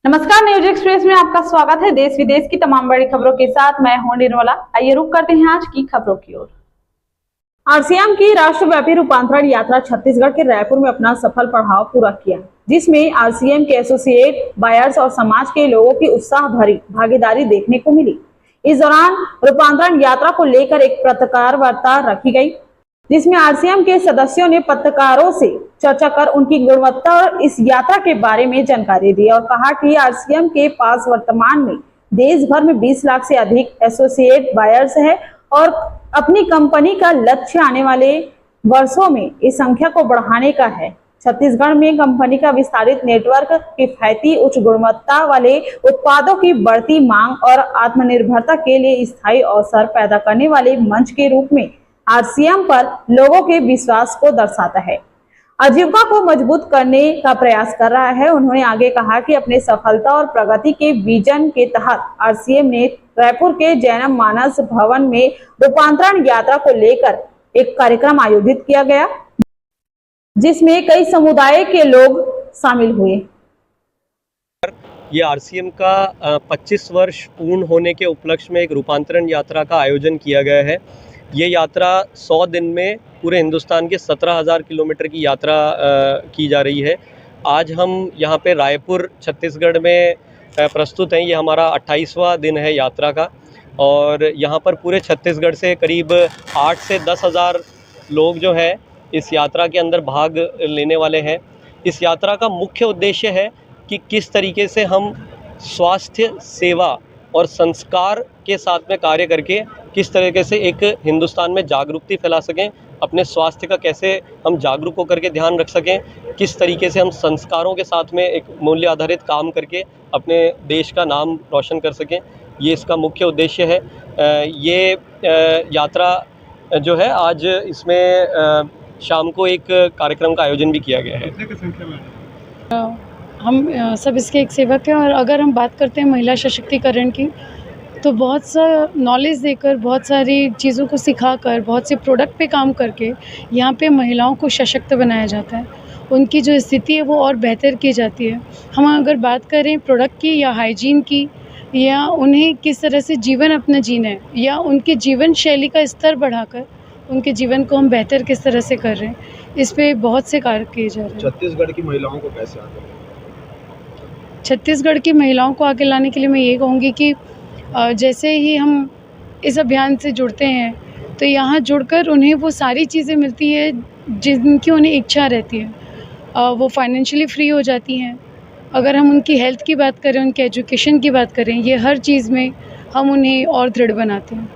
नमस्कार, news express में आपका स्वागत है। देश विदेश की तमाम बड़ी खबरों के साथ मैं हूं निर्मला। आइए रुक करते हैं आज की खबरों की ओर। आरसीएम की राष्ट्रव्यापी रूपांतरण यात्रा छत्तीसगढ़ के रायपुर में अपना सफल पड़ाव पूरा किया, जिसमें आरसीएम के एसोसिएट बायर्स और समाज के लोगों की उत्साह भरी भागीदारी देखने को मिली। इस दौरान रूपांतरण यात्रा को लेकर एक पत्रकार वार्ता रखी गई, जिसमें आरसीएम के सदस्यों ने पत्रकारों से चर्चा कर उनकी गुणवत्ता और इस यात्रा के बारे में जानकारी दी और कहा कि आरसीएम के पास वर्तमान में देश भर में 20 लाख से अधिक एसोसिएट बायर्स है और अपनी कंपनी का लक्ष्य आने वाले वर्षों में इस संख्या को बढ़ाने का है। छत्तीसगढ़ में कंपनी का विस्तारित नेटवर्क, किफायती उच्च गुणवत्ता वाले उत्पादों की बढ़ती मांग और आत्मनिर्भरता के लिए स्थायी अवसर पैदा करने वाले मंच के रूप में आरसीएम पर लोगों के विश्वास को दर्शाता है, आजीविका को मजबूत करने का प्रयास कर रहा है। उन्होंने आगे कहा कि अपने सफलता और प्रगति के विजन के तहत आरसीएम ने रायपुर के जैनम मानस भवन में रूपांतरण यात्रा को लेकर एक कार्यक्रम आयोजित किया गया, जिसमें कई समुदाय के लोग शामिल हुए। ये आरसीएम का 25 वर्ष पूर्ण होने के उपलक्ष्य में एक रूपांतरण यात्रा का आयोजन किया गया है। ये यात्रा 100 दिन में पूरे हिंदुस्तान के 17,000 किलोमीटर की यात्रा की जा रही है। आज हम यहाँ पे रायपुर छत्तीसगढ़ में प्रस्तुत हैं। ये हमारा 28वां दिन है यात्रा का और यहाँ पर पूरे छत्तीसगढ़ से करीब 8 से 10,000 लोग जो है इस यात्रा के अंदर भाग लेने वाले हैं। इस यात्रा का मुख्य उद्देश्य है कि किस तरीके से हम स्वास्थ्य सेवा और संस्कार के साथ में कार्य करके किस तरीके से एक हिंदुस्तान में जागरूकता फैला सकें, अपने स्वास्थ्य का कैसे हम जागरूक होकर के ध्यान रख सकें, किस तरीके से हम संस्कारों के साथ में एक मूल्य आधारित काम करके अपने देश का नाम रोशन कर सकें। ये इसका मुख्य उद्देश्य है। ये यात्रा जो है आज इसमें शाम को एक कार्यक्रम का आयोजन भी किया गया है। कितने की संख्या में? हम सब इसके एक सेवक हैं और अगर हम बात करते हैं महिला सशक्तिकरण की, तो बहुत सा नॉलेज देकर, बहुत सारी चीज़ों को सिखाकर, बहुत से प्रोडक्ट पे काम करके यहाँ पे महिलाओं को सशक्त बनाया जाता है। उनकी जो स्थिति है वो और बेहतर की जाती है। हम अगर बात करें प्रोडक्ट की या हाइजीन की, या उन्हें किस तरह से जीवन अपना जीना है, या उनके जीवन शैली का स्तर बढ़ाकर उनके जीवन को हम बेहतर किस तरह से कर रहे हैं, इस पे बहुत से कार्य किए जा रहे हैं। छत्तीसगढ़ की महिलाओं को कैसे आगे लाएं? छत्तीसगढ़ की महिलाओं को आगे लाने के लिए मैं ये कहूँगी कि जैसे ही हम इस अभियान से जुड़ते हैं तो यहाँ जुड़कर उन्हें वो सारी चीज़ें मिलती है जिनकी उन्हें इच्छा रहती है। वो फाइनेंशियली फ्री हो जाती हैं। अगर हम उनकी हेल्थ की बात करें, उनके एजुकेशन की बात करें, ये हर चीज़ में हम उन्हें और दृढ़ बनाते हैं।